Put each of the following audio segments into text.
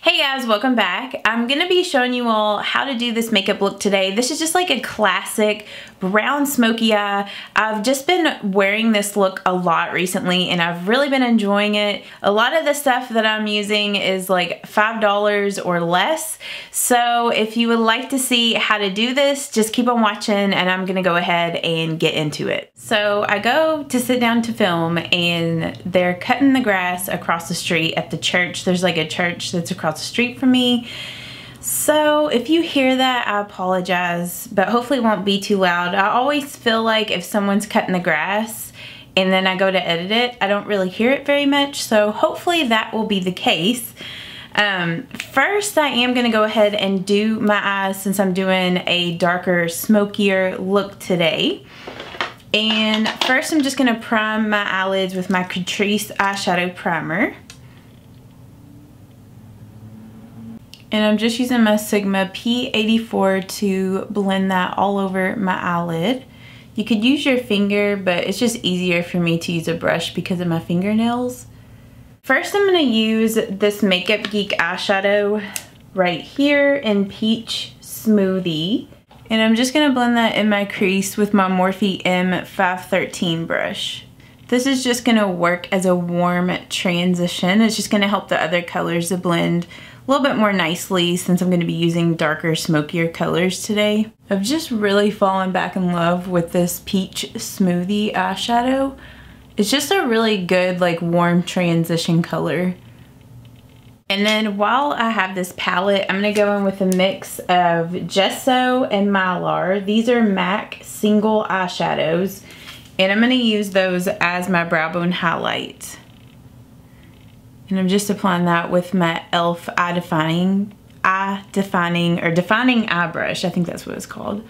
Hey guys, welcome back. I'm gonna be showing you all how to do this makeup look today. This is just like a classic brown smoky eye. I've just been wearing this look a lot recently and I've really been enjoying it. A lot of the stuff that I'm using is like $5 or less. So if you would like to see how to do this, just keep on watching and I'm gonna go ahead and get into it. So I go to sit down to film and they're cutting the grass across the street at the church. There's like a church that's across the street from me. So if you hear that, I apologize, but hopefully it won't be too loud. I always feel like if someone's cutting the grass and then I go to edit it, I don't really hear it very much. So hopefully that will be the case. First, I am going to go ahead and do my eyes since I'm doing a darker, smokier look today. And first I'm just going to prime my eyelids with my Catrice eyeshadow primer. And I'm just using my Sigma P84 to blend that all over my eyelid. You could use your finger, but it's just easier for me to use a brush because of my fingernails. First, I'm going to use this Makeup Geek eyeshadow right here in Peach Smoothie. And I'm just going to blend that in my crease with my Morphe M513 brush. This is just going to work as a warm transition. It's just going to help the other colors to blend a little bit more nicely since I'm going to be using darker, smokier colors today. I've just really fallen back in love with this Peach Smoothie eyeshadow. It's just a really good, like, warm transition color. And then while I have this palette, I'm going to go in with a mix of Gesso and Mylar. These are MAC single eyeshadows. And I'm going to use those as my brow bone highlight. And I'm just applying that with my e.l.f. defining eye brush. I think that's what it's called.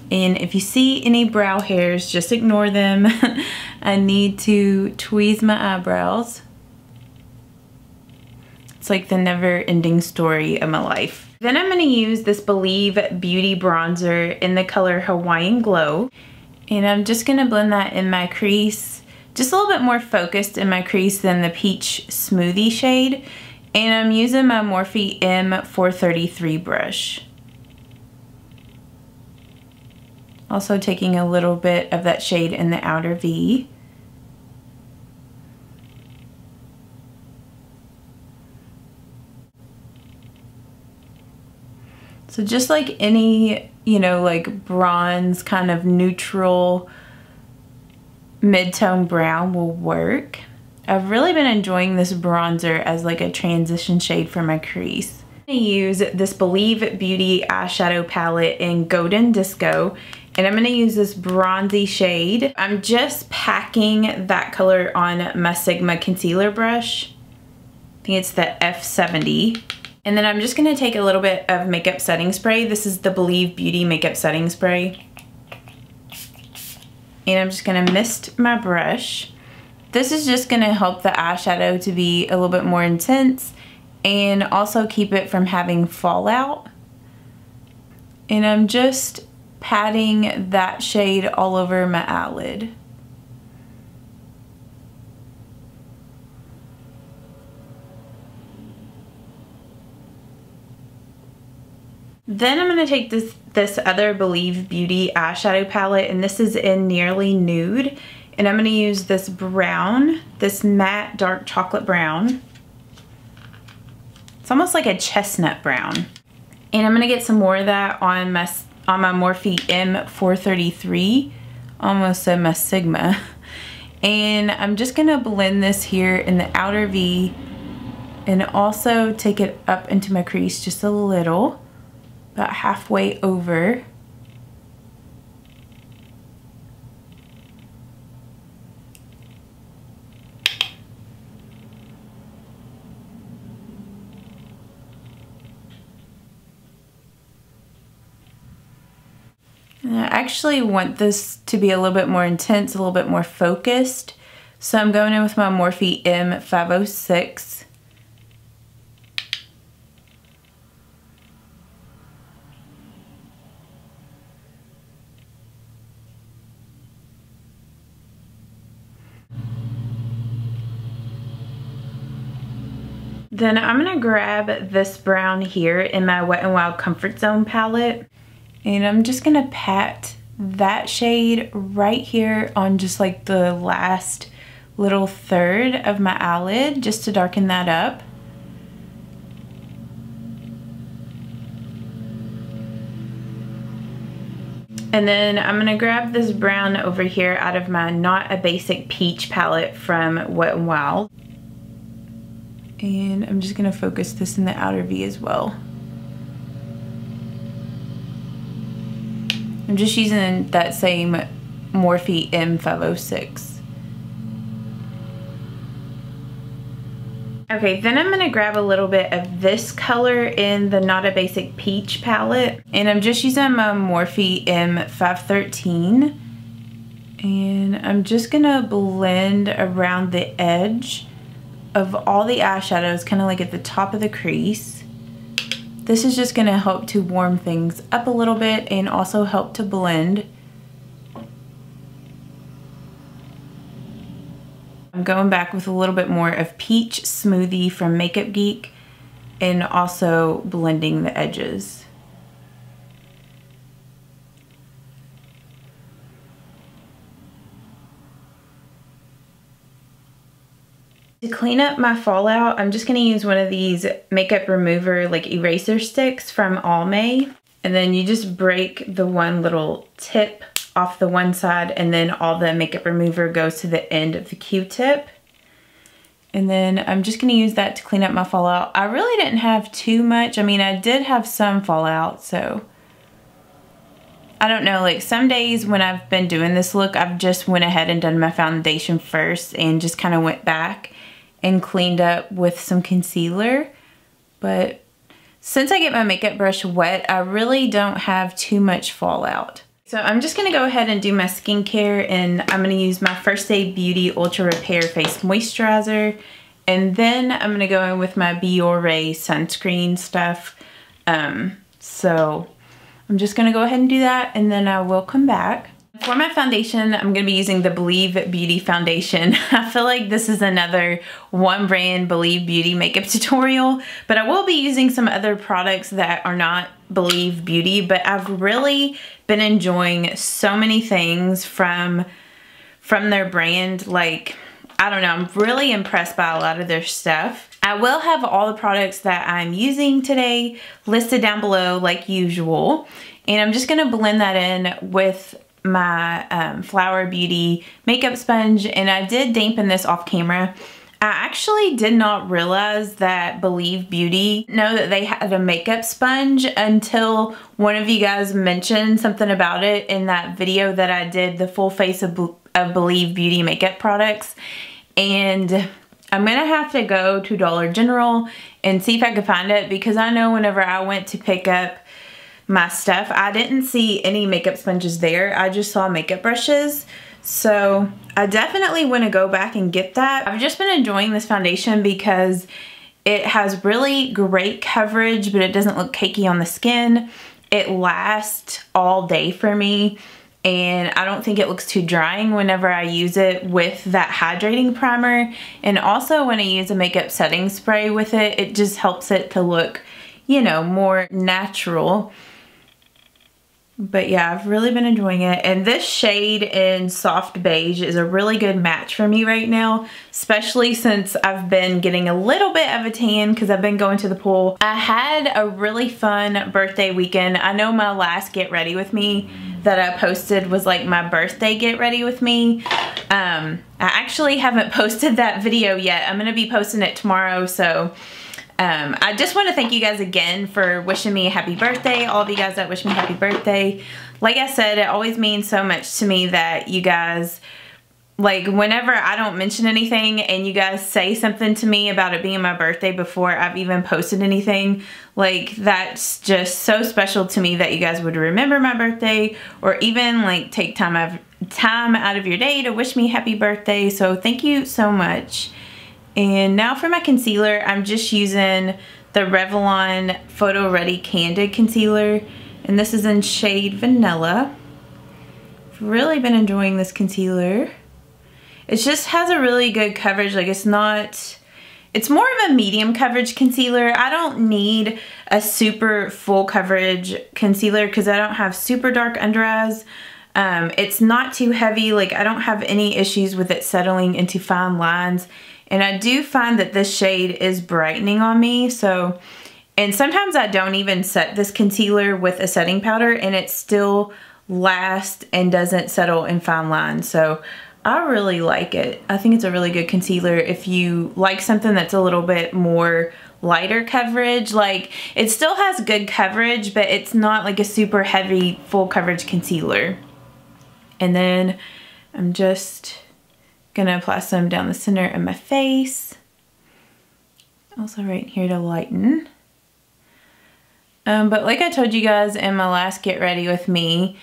And if you see any brow hairs, just ignore them. I need to tweeze my eyebrows. It's like the never-ending story of my life. Then I'm going to use this Believe Beauty bronzer in the color Hawaiian Glow. And I'm just going to blend that in my crease. Just a little bit more focused in my crease than the Peach Smoothie shade. And I'm using my Morphe M433 brush. Also taking a little bit of that shade in the outer V. So just like any, you know, like bronze kind of neutral mid-tone brown will work. I've really been enjoying this bronzer as like a transition shade for my crease. I'm going to use this Believe Beauty eyeshadow palette in Golden Disco. And I'm going to use this bronzy shade. I'm just packing that color on my Sigma concealer brush. I think it's the F70. And then I'm just going to take a little bit of makeup setting spray. This is the Believe Beauty makeup setting spray. And I'm just going to mist my brush. This is just going to help the eyeshadow to be a little bit more intense and also keep it from having fallout. And I'm just patting that shade all over my eyelid. Then I'm going to take this other Believe Beauty eyeshadow palette, and this is in Nearly Nude. And I'm going to use this brown, this matte dark chocolate brown. It's almost like a chestnut brown. And I'm going to get some more of that on my Morphe M433, almost said my Sigma. And I'm just going to blend this here in the outer V and also take it up into my crease just a little, about halfway over. And I actually want this to be a little bit more intense, a little bit more focused. So I'm going in with my Morphe M506. Then I'm gonna grab this brown here in my Wet n Wild Comfort Zone palette, and I'm just gonna pat that shade right here on just like the last little third of my eyelid, just to darken that up. And then I'm gonna grab this brown over here out of my Not a Basic Peach palette from Wet n Wild. And I'm just gonna focus this in the outer V as well. I'm just using that same Morphe M506. Okay, then I'm gonna grab a little bit of this color in the Not a Basic Peach palette. And I'm just using my Morphe M513. And I'm just gonna blend around the edge of all the eyeshadows, kind of like at the top of the crease. This is just gonna help to warm things up a little bit and also help to blend. I'm going back with a little bit more of Peach Smoothie from Makeup Geek and also blending the edges. To clean up my fallout, I'm just gonna use one of these makeup remover like eraser sticks from Almay. And then you just break the one little tip off the one side, and then all the makeup remover goes to the end of the Q-tip. And then I'm just gonna use that to clean up my fallout. I really didn't have too much. I mean, I did have some fallout, so I don't know, like some days when I've been doing this look, I've just went ahead and done my foundation first and just kind of went back and cleaned up with some concealer. But since I get my makeup brush wet, I really don't have too much fallout. So I'm just gonna go ahead and do my skincare, and I'm gonna use my First Aid Beauty Ultra Repair Face Moisturizer. And then I'm gonna go in with my Biore sunscreen stuff. So I'm just gonna go ahead and do that, and then I will come back. For my foundation, I'm gonna be using the Believe Beauty foundation. I feel like this is another one brand Believe Beauty makeup tutorial, but I will be using some other products that are not Believe Beauty, but I've really been enjoying so many things from their brand. Like, I don't know, I'm really impressed by a lot of their stuff. I will have all the products that I'm using today listed down below like usual, and I'm just gonna blend that in with my Flower Beauty makeup sponge. And I did dampen this off camera. I actually did not realize that Believe Beauty know that they had a makeup sponge until one of you guys mentioned something about it in that video that I did, the full face of Believe Beauty makeup products. And I'm gonna have to go to Dollar General and see if I can find it, because I know whenever I went to pick up my stuff, I didn't see any makeup sponges there. I just saw makeup brushes. So I definitely want to go back and get that. I've just been enjoying this foundation because it has really great coverage, but it doesn't look cakey on the skin. It lasts all day for me, and I don't think it looks too drying whenever I use it with that hydrating primer. And also when I use a makeup setting spray with it, it just helps it to look, you know, more natural. But yeah, I've really been enjoying it. And this shade in Soft Beige is a really good match for me right now, especially since I've been getting a little bit of a tan because I've been going to the pool. I had a really fun birthday weekend. I know my last Get Ready With Me that I posted was like my birthday Get Ready With Me. I actually haven't posted that video yet. I'm gonna be posting it tomorrow, so I just want to thank you guys again for wishing me a happy birthday, all of you guys that wish me a happy birthday. Like I said, it always means so much to me that you guys, like whenever I don't mention anything and you guys say something to me about it being my birthday before I've even posted anything, like that's just so special to me that you guys would remember my birthday or even like take time out of your day to wish me happy birthday. So thank you so much. And now for my concealer, I'm just using the Revlon Photo Ready Candid Concealer. And this is in shade Vanilla. I've really been enjoying this concealer. It just has a really good coverage. Like it's not it's more of a medium coverage concealer. I don't need a super full coverage concealer because I don't have super dark under eyes. It's not too heavy. Like, I don't have any issues with it settling into fine lines. And I do find that this shade is brightening on me. So, and sometimes I don't even set this concealer with a setting powder and it still lasts and doesn't settle in fine lines. So I really like it. I think it's a really good concealer if you like something that's a little bit more lighter coverage. Like, it still has good coverage, but it's not like a super heavy full coverage concealer. And then I'm just gonna apply some down the center of my face. Also right here to lighten. But like I told you guys in my last Get Ready With Me,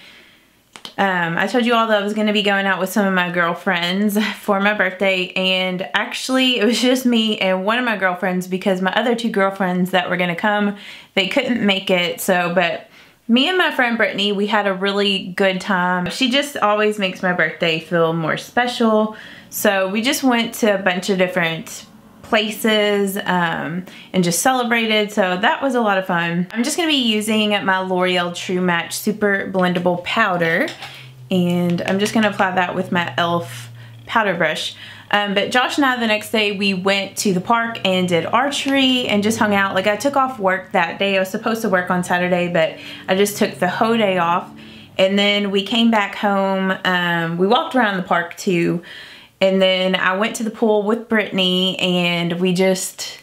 I told you all that I was going to be going out with some of my girlfriends for my birthday, and actually it was just me and one of my girlfriends because my other two girlfriends that were going to come, they couldn't make it. So, but me and my friend Brittany, we had a really good time. She just always makes my birthday feel more special. So we just went to a bunch of different places and just celebrated, so that was a lot of fun. I'm just going to be using my L'Oreal True Match Super Blendable Powder, and I'm just going to apply that with my e.l.f. powder brush. But Josh and I, the next day, we went to the park and did archery and just hung out. Like, I took off work that day. I was supposed to work on Saturday, but I just took the whole day off. And then we came back home. We walked around the park too. And then I went to the pool with Brittany and we just,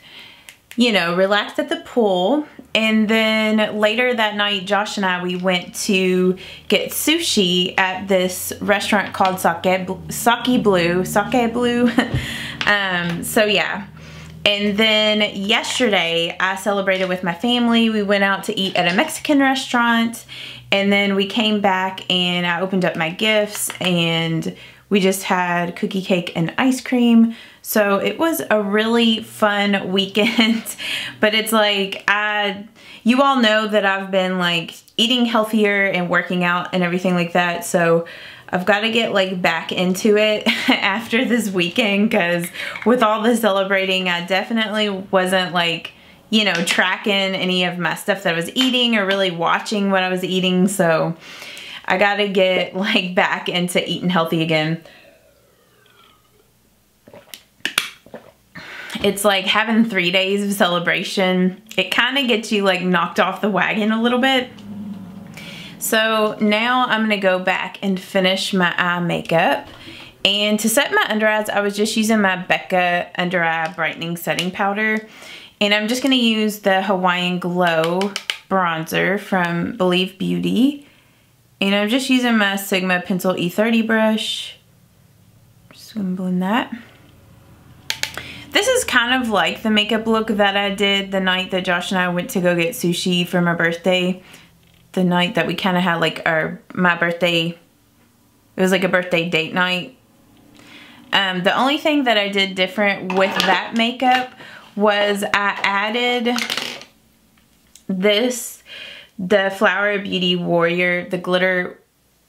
you know, relaxed at the pool. And then later that night, Josh and I, we went to get sushi at this restaurant called Sake Blue. So yeah. And then yesterday I celebrated with my family. We went out to eat at a Mexican restaurant. And then we came back and I opened up my gifts and we just had cookie cake and ice cream. So it was a really fun weekend. But it's like, you all know that I've been like eating healthier and working out and everything like that. So I've got to get like back into it after this weekend, because with all the celebrating, I definitely wasn't like, you know, tracking any of my stuff that I was eating or really watching what I was eating. So I gotta get like back into eating healthy again. It's like having 3 days of celebration. It kind of gets you like knocked off the wagon a little bit. So now I'm gonna go back and finish my eye makeup. And to set my under eyes, I was just using my Becca Under Eye Brightening Setting Powder. And I'm just gonna use the Hawaiian Glow bronzer from Believe Beauty. And I'm just using my Sigma Pencil E30 brush. Just gonna blend that. This is kind of like the makeup look that I did the night that Josh and I went to go get sushi for my birthday. The night that we kind of had like my birthday, it was like a birthday date night. The only thing that I did different with that makeup was I added the Flower Beauty Warrior, the glitter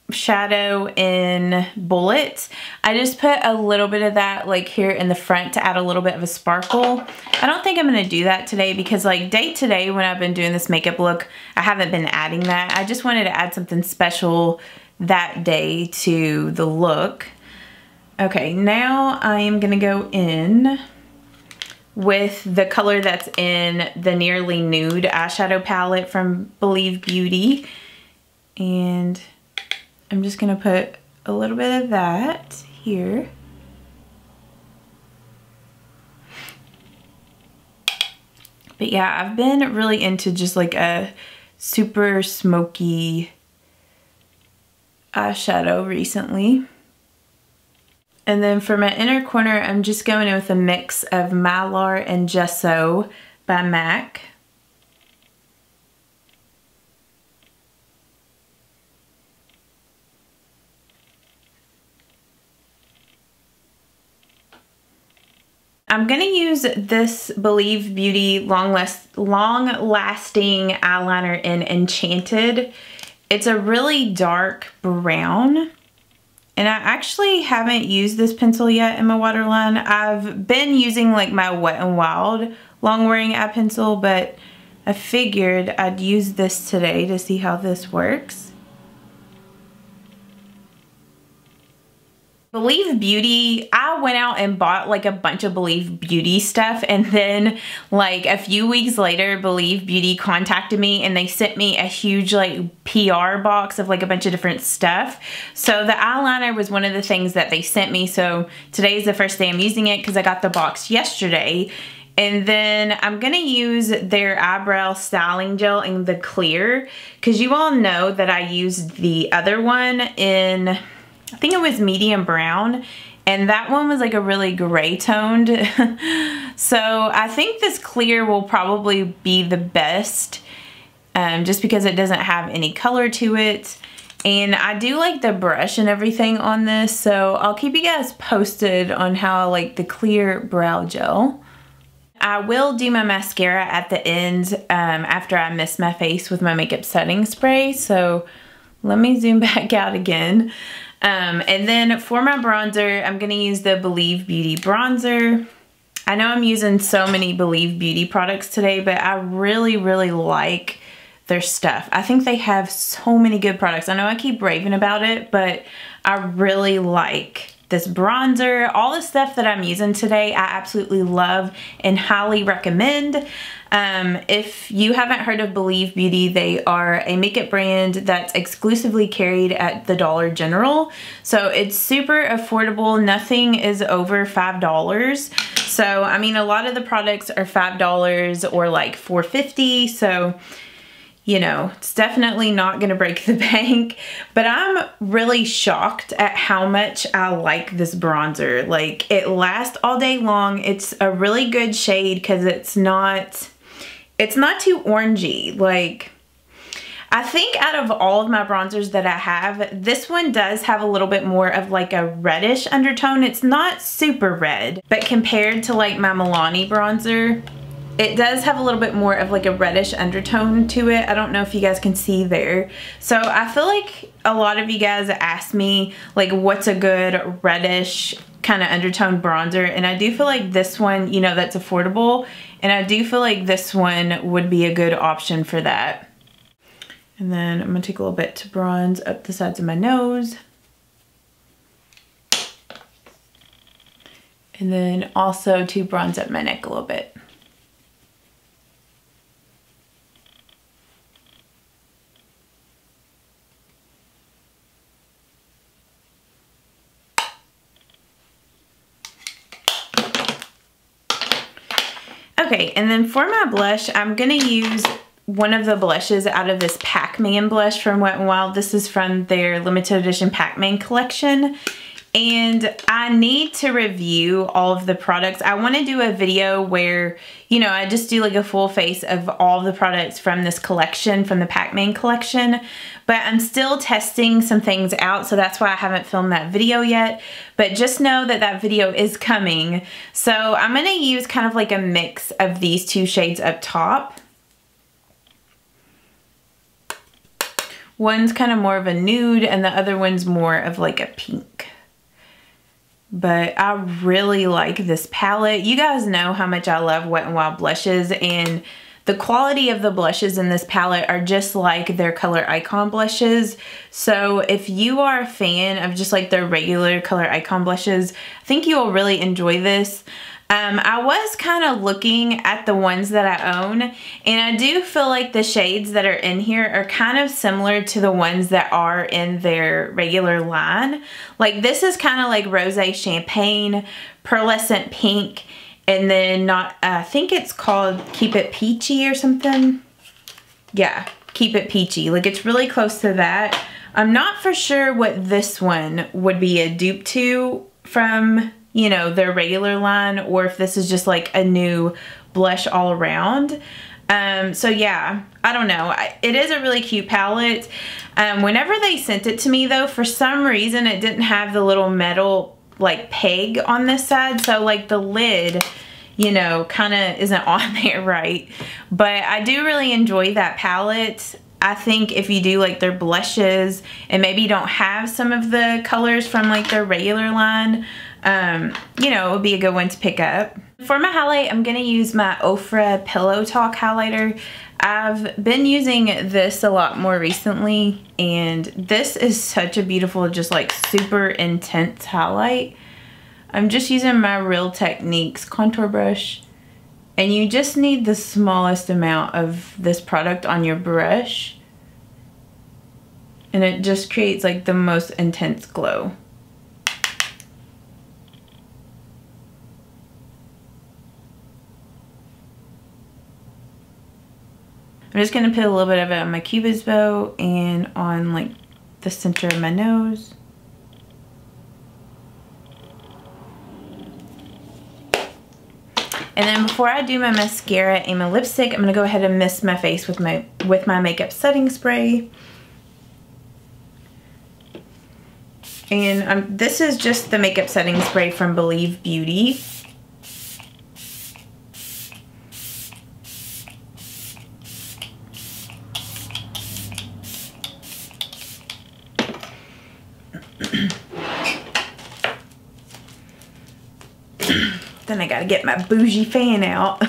shadow in Bullet. I just put a little bit of that like here in the front to add a little bit of a sparkle. I don't think I'm going to do that today because like day to day when I've been doing this makeup look, I haven't been adding that. I just wanted to add something special that day to the look. Okay, now I am going to go in with the color that's in the Nearly Nude eyeshadow palette from Believe Beauty. And I'm just gonna put a little bit of that here. But yeah, I've been really into just like a super smoky eyeshadow recently. And then for my inner corner, I'm just going in with a mix of Mylar and Gesso by MAC. I'm gonna use this Believe Beauty long lasting eyeliner in Enchanted. It's a really dark brown. And I actually haven't used this pencil yet in my waterline. I've been using like my Wet n Wild long wearing eye pencil, but I figured I'd use this today to see how this works. Believe Beauty, I went out and bought like a bunch of Believe Beauty stuff, and then like a few weeks later Believe Beauty contacted me and they sent me a huge like PR box of like a bunch of different stuff. So the eyeliner was one of the things that they sent me, so today is the first day I'm using it because I got the box yesterday. And then I'm gonna use their eyebrow styling gel in the clear, because you all know that I used the other one in, I think it was medium brown, and that one was like a really gray toned. So I think this clear will probably be the best, just because it doesn't have any color to it. And I do like the brush and everything on this, so I'll keep you guys posted on how I like the clear brow gel. I will do my mascara at the end after I mist my face with my makeup setting spray. So let me zoom back out again. And then for my bronzer, I'm going to use the Believe Beauty bronzer. I know I'm using so many Believe Beauty products today, but I really, really like their stuff. I think they have so many good products. I know I keep raving about it, but I really like this bronzer. All the stuff that I'm using today, I absolutely love and highly recommend. If you haven't heard of Believe Beauty, they are a makeup brand that's exclusively carried at the Dollar General. So it's super affordable. Nothing is over $5. So, I mean, a lot of the products are $5 or like $4.50. So, you know, it's definitely not gonna break the bank, but I'm really shocked at how much I like this bronzer. Like, it lasts all day long. It's a really good shade because it's not too orangey. Like, I think out of all of my bronzers that I have, this one does have a little bit more of like a reddish undertone. It's not super red, but compared to like my Milani bronzer, it does have a little bit more of like a reddish undertone to it. I don't know if you guys can see there. So I feel like a lot of you guys ask me like what's a good reddish kind of undertone bronzer, and I do feel like this one, you know, that's affordable, and I do feel like this one would be a good option for that. And then I'm gonna take a little bit to bronze up the sides of my nose. And then also to bronze up my neck a little bit. Okay, and then for my blush, I'm gonna use one of the blushes out of this Pac-Man blush from Wet n Wild. This is from their limited edition Pac-Man collection. And I need to review all of the products. I want to do a video where, you know, I just do like a full face of all the products from this collection, from the Pac-Man collection. But I'm still testing some things out, so that's why I haven't filmed that video yet. But just know that that video is coming. So I'm going to use kind of like a mix of these two shades up top. One's kind of more of a nude and the other one's more of like a pink. But I really like this palette. You guys know how much I love Wet n Wild blushes, and the quality of the blushes in this palette are just like their Color Icon blushes. So if you are a fan of just like their regular Color Icon blushes, I think you will really enjoy this. I was kind of looking at the ones that I own, and I do feel like the shades that are in here are kind of similar to the ones that are in their regular line. Like, this is kind of like Rosé Champagne, Pearlescent Pink, and then I think it's called Keep It Peachy or something. Yeah, Keep It Peachy. Like, it's really close to that. I'm not for sure what this one would be a dupe to from, you know, their regular line, or if this is just like a new blush all around. So yeah, I don't know. It is a really cute palette. Whenever they sent it to me though, for some reason it didn't have the little metal like peg on this side. So like the lid, you know, kind of isn't on there right. But I do really enjoy that palette. I think if you do like their blushes and maybe you don't have some of the colors from like their regular line, you know, it would be a good one to pick up. For my highlight, I'm gonna use my Ofra Pillow Talk highlighter. I've been using this a lot more recently, and this is such a beautiful, just like super intense highlight. I'm just using my Real Techniques contour brush, and you just need the smallest amount of this product on your brush, and it just creates like the most intense glow. I'm just gonna put a little bit of it on my cupid's bow and on like the center of my nose. And then before I do my mascara and my lipstick, I'm gonna go ahead and mist my face with my makeup setting spray. And this is just the makeup setting spray from Believe Beauty. Then I gotta get my bougie fan out.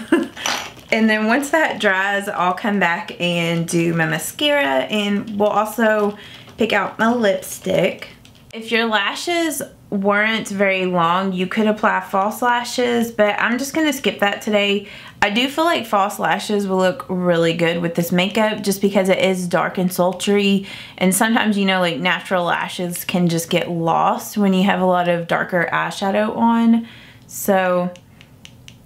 And then once that dries, I'll come back and do my mascara, and we'll also pick out my lipstick. If your lashes weren't very long, you could apply false lashes, but I'm just gonna skip that today. I do feel like false lashes will look really good with this makeup just because it is dark and sultry, and sometimes, you know, like natural lashes can just get lost when you have a lot of darker eyeshadow on. So,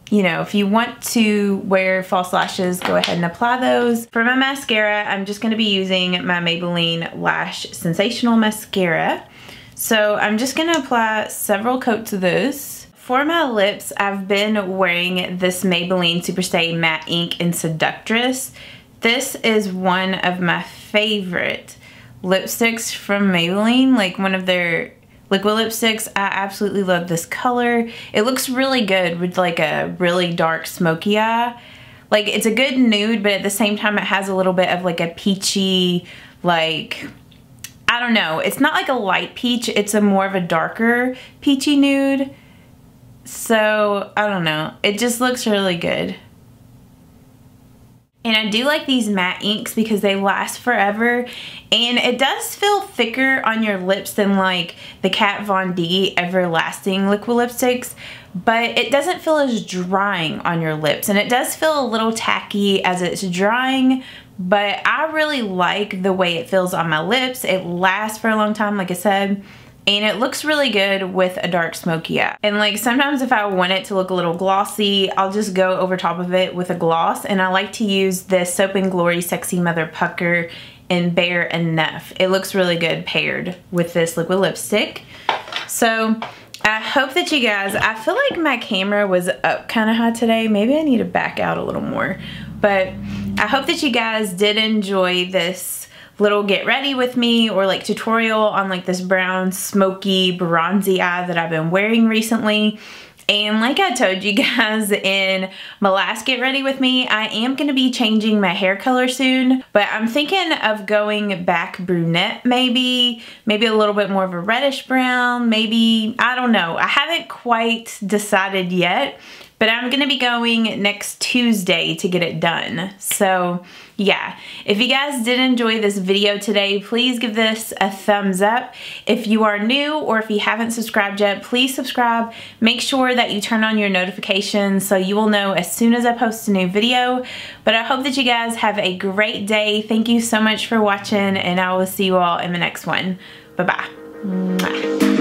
you know, if you want to wear false lashes, go ahead and apply those. For my mascara, I'm just gonna be using my Maybelline Lash Sensational Mascara. So I'm just gonna apply several coats of this. For my lips, I've been wearing this Maybelline Superstay Matte Ink in Seductress. This is one of my favorite lipsticks from Maybelline, like one of their liquid lipsticks. I absolutely love this color. It looks really good with like a really dark smoky eye. Like, it's a good nude, but at the same time it has a little bit of like a peachy, like, I don't know. It's not like a light peach. It's a more of a darker peachy nude. So, I don't know. It just looks really good. And I do like these matte inks because they last forever, and it does feel thicker on your lips than like the Kat Von D Everlasting liquid lipsticks, but it doesn't feel as drying on your lips, and it does feel a little tacky as it's drying, but I really like the way it feels on my lips. It lasts for a long time, like I said, and it looks really good with a dark smoky eye. And like sometimes if I want it to look a little glossy, I'll just go over top of it with a gloss, and I like to use this Soap & Glory Sexy Mother Pucker in Bare Enough. It looks really good paired with this liquid lipstick. So I hope that you guys, I feel like my camera was up kind of high today. Maybe I need to back out a little more. But I hope that you guys did enjoy this little get ready with me or like tutorial on like this brown smoky bronzy eye that I've been wearing recently. And like I told you guys in my last get ready with me, I am going to be changing my hair color soon, but I'm thinking of going back brunette, maybe a little bit more of a reddish brown, maybe, I don't know. I haven't quite decided yet, but I'm going to be going next Tuesday to get it done. So yeah, if you guys did enjoy this video today, please give this a thumbs up. If you are new or if you haven't subscribed yet, please subscribe. Make sure that you turn on your notifications so you will know as soon as I post a new video. But I hope that you guys have a great day. Thank you so much for watching, and I will see you all in the next one. Bye-bye.